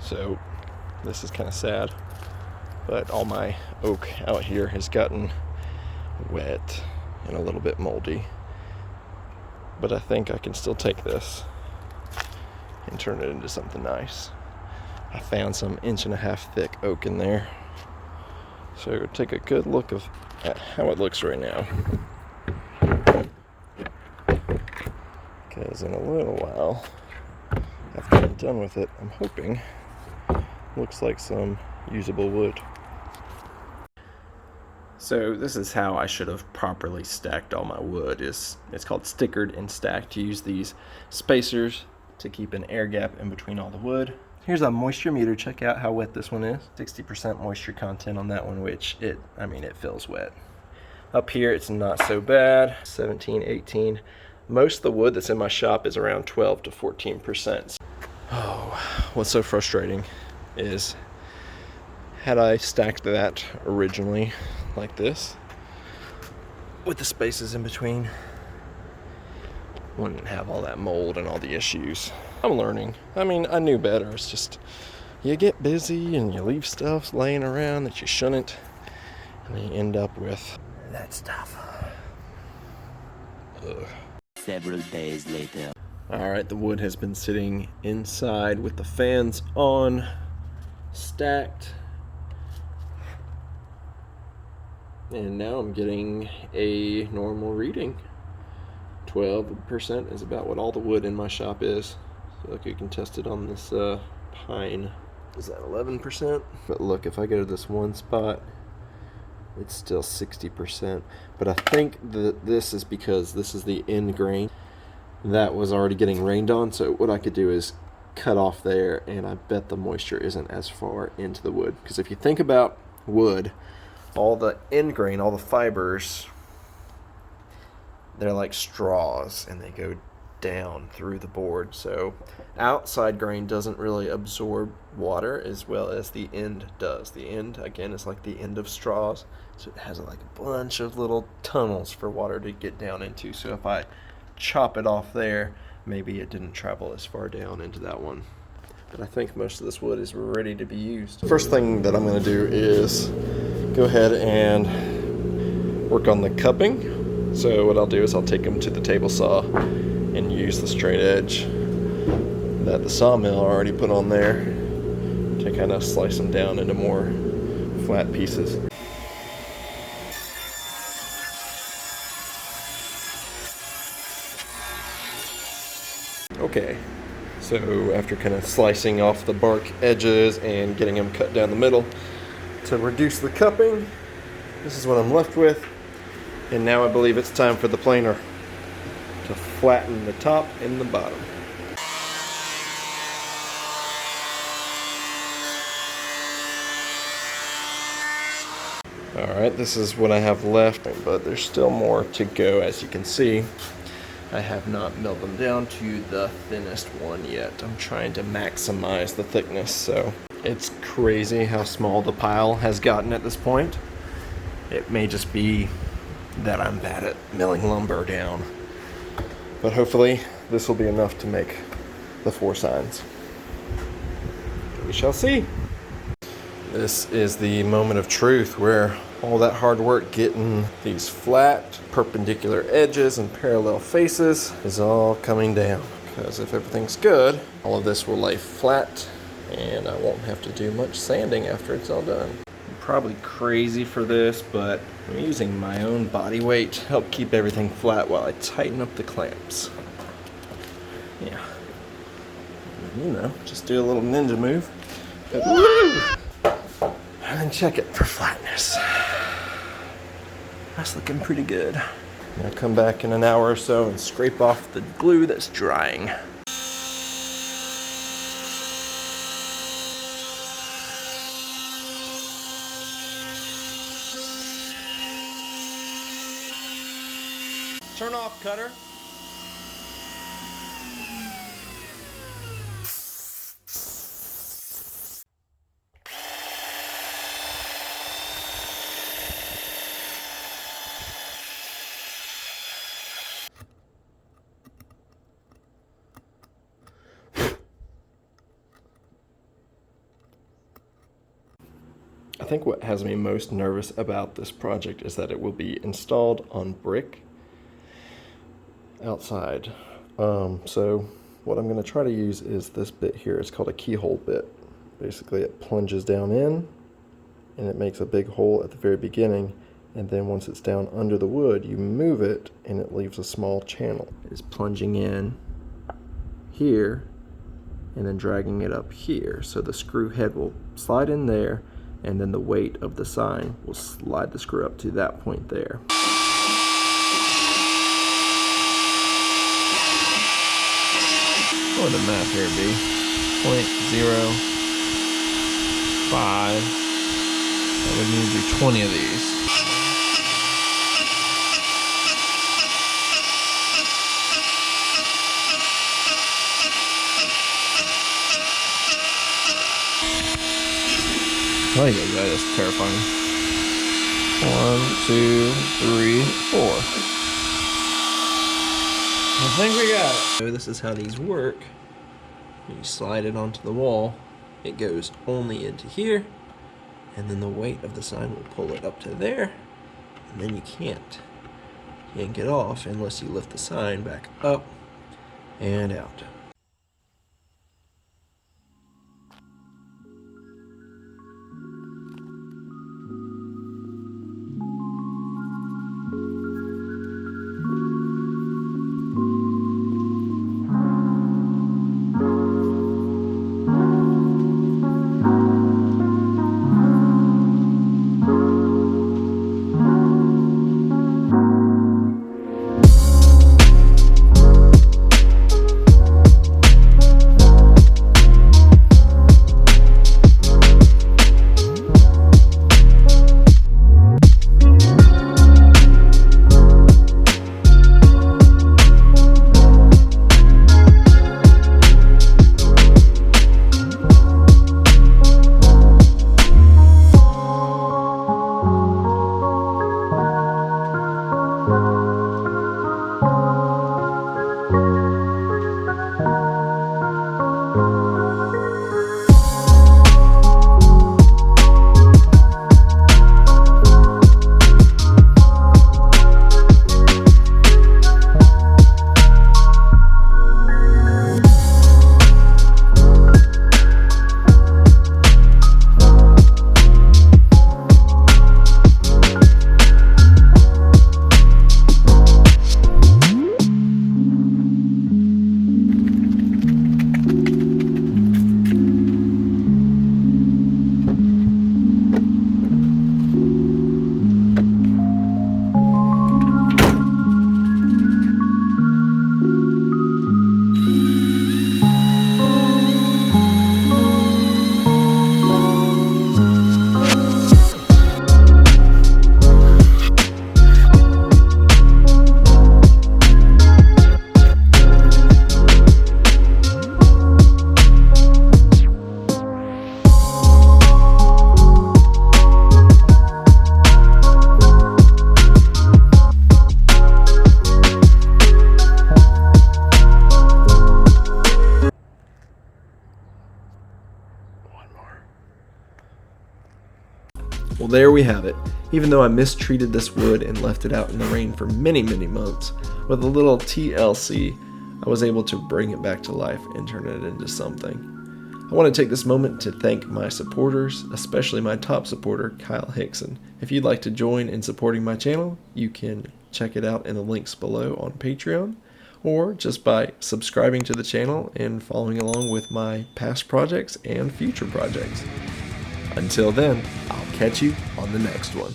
So this is kind of sad, but all my oak out here has gotten wet and a little bit moldy. But I think I can still take this and turn it into something nice. I found some 1.5-inch thick oak in there. So take a good look at how it looks right now. Because in a little while, after I'm done with it, I'm hoping looks like some usable wood. So this is how I should have properly stacked all my wood. It's called stickered and stacked. You use these spacers to keep an air gap in between all the wood. Here's a moisture meter. Check out how wet this one is. 60% moisture content on that one, which it feels wet. Up here it's not so bad, 17, 18. Most of the wood that's in my shop is around 12 to 14%. Oh, what's so frustrating is had I stacked that originally like this, with the spaces in between, wouldn't have all that mold and all the issues. I'm learning. I knew better. It's just, you get busy and you leave stuff laying around that you shouldn't, and then you end up with that stuff. Ugh. Several days later. Alright, the wood has been sitting inside with the fans on, stacked. And now I'm getting a normal reading. 12% is about what all the wood in my shop is. So look, you can test it on this pine. Is that 11%? But look, if I go to this one spot, it's still 60%. But I think that this is because this is the end grain that was already getting rained on. So what I could do is cut off there, and I bet the moisture isn't as far into the wood. Because if you think about wood, all the end grain, all the fibers, they're like straws and they go down through the board. So outside grain doesn't really absorb water as well as the end does. The end, again, is like the end of straws. So it has like a bunch of little tunnels for water to get down into. So if I chop it off there, maybe it didn't travel as far down into that one. But I think most of this wood is ready to be used. First thing that I'm going to do is go ahead and work on the cupping. So what I'll do is I'll take them to the table saw and use the straight edge that the sawmill already put on there to kind of slice them down into more flat pieces. Okay, so after kind of slicing off the bark edges and getting them cut down the middle to reduce the cupping, this is what I'm left with. And now I believe it's time for the planer to flatten the top and the bottom. Alright, this is what I have left, but there's still more to go. As you can see, I have not milled them down to the thinnest one yet. I'm trying to maximize the thickness, so it's crazy how small the pile has gotten at this point. It may just be that I'm bad at milling lumber down, but hopefully this will be enough to make the 4 signs. We shall see. This is the moment of truth where all that hard work getting these flat perpendicular edges and parallel faces is all coming down, because if everything's good, all of this will lay flat and I won't have to do much sanding after it's all done. I'm probably crazy for this, but I'm using my own body weight to help keep everything flat while I tighten up the clamps. Yeah, you know, just do a little ninja move. And then check it for flatness. That's looking pretty good. I'll come back in an hour or so and scrape off the glue that's drying. Turn off, cutter. I think what has me most nervous about this project is that it will be installed on brick outside. So what I'm going to try to use is this bit here. It's called a keyhole bit. Basically it plunges down in and it makes a big hole at the very beginning, and then once it's down under the wood you move it and it leaves a small channel. It's plunging in here and then dragging it up here, so the screw head will slide in there, and then the weight of the sign will slide the screw up to that point there. What would the math here be? 0.05. That would need to do 20 of these. Oh yeah, that's terrifying. 1, 2, 3, 4. I think we got it. So this is how these work. You slide it onto the wall. It goes only into here, and then the weight of the sign will pull it up to there, and then you can't yank it off unless you lift the sign back up and out. Well, there we have it. Even though I mistreated this wood and left it out in the rain for many months, with a little TLC, I was able to bring it back to life and turn it into something. I want to take this moment to thank my supporters, especially my top supporter, Kyle Hixson. If you'd like to join in supporting my channel, you can check it out in the links below on Patreon, or just by subscribing to the channel and following along with my past projects and future projects. Until then, I'll catch you on the next one.